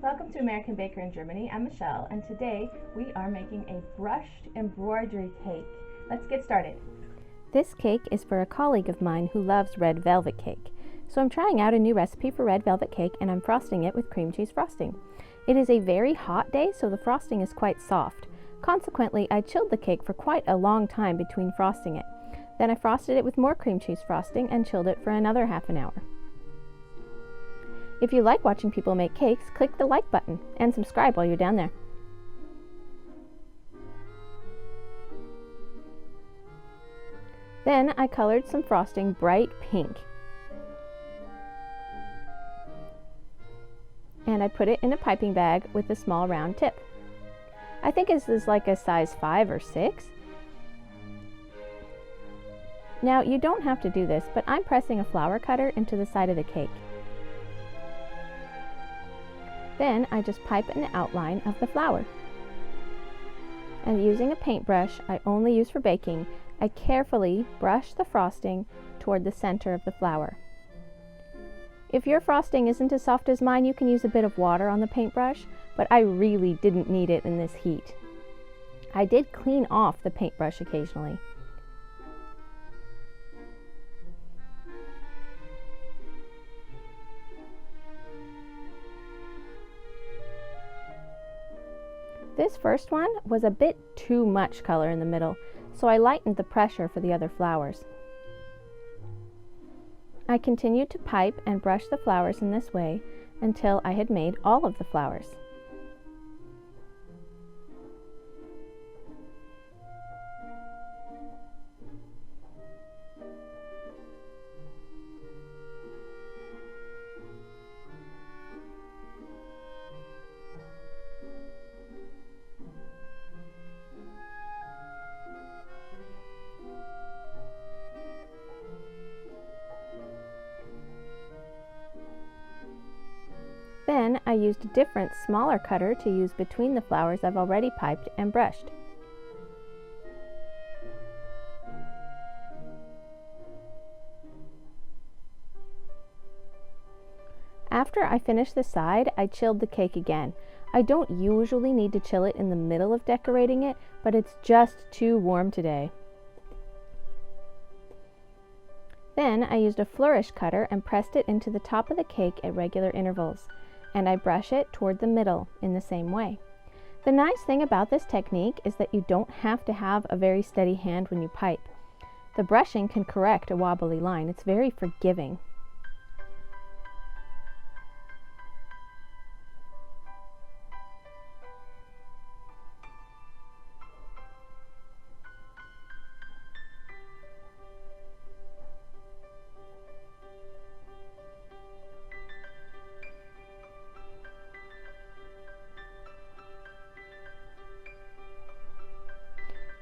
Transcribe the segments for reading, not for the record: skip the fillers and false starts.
Welcome to American Baker in Germany. I'm Michelle, and today we are making a brushed embroidery cake. Let's get started. This cake is for a colleague of mine who loves red velvet cake. So I'm trying out a new recipe for red velvet cake, and I'm frosting it with cream cheese frosting. It is a very hot day, so the frosting is quite soft. Consequently, I chilled the cake for quite a long time between frosting it. Then I frosted it with more cream cheese frosting and chilled it for another half an hour. If you like watching people make cakes, click the like button and subscribe while you're down there. Then I colored some frosting bright pink. And I put it in a piping bag with a small round tip. I think this is like a size 5 or 6. Now you don't have to do this, but I'm pressing a flower cutter into the side of the cake. Then I just pipe an outline of the flower. And using a paintbrush I only use for baking, I carefully brush the frosting toward the center of the flower. If your frosting isn't as soft as mine, you can use a bit of water on the paintbrush, but I really didn't need it in this heat. I did clean off the paintbrush occasionally. This first one was a bit too much color in the middle, so I lightened the pressure for the other flowers. I continued to pipe and brush the flowers in this way until I had made all of the flowers. Then I used a different, smaller cutter to use between the flowers I've already piped and brushed. After I finished the side, I chilled the cake again. I don't usually need to chill it in the middle of decorating it, but it's just too warm today. Then I used a flourish cutter and pressed it into the top of the cake at regular intervals. And I brush it toward the middle in the same way. The nice thing about this technique is that you don't have to have a very steady hand when you pipe. The brushing can correct a wobbly line. It's very forgiving.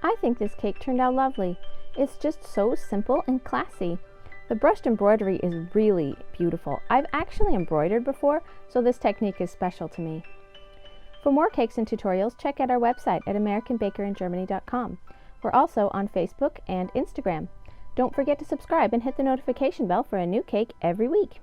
I think this cake turned out lovely. It's just so simple and classy. The brushed embroidery is really beautiful. I've actually embroidered before, so this technique is special to me. For more cakes and tutorials, check out our website at AmericanBakerInGermany.com. We're also on Facebook and Instagram. Don't forget to subscribe and hit the notification bell for a new cake every week.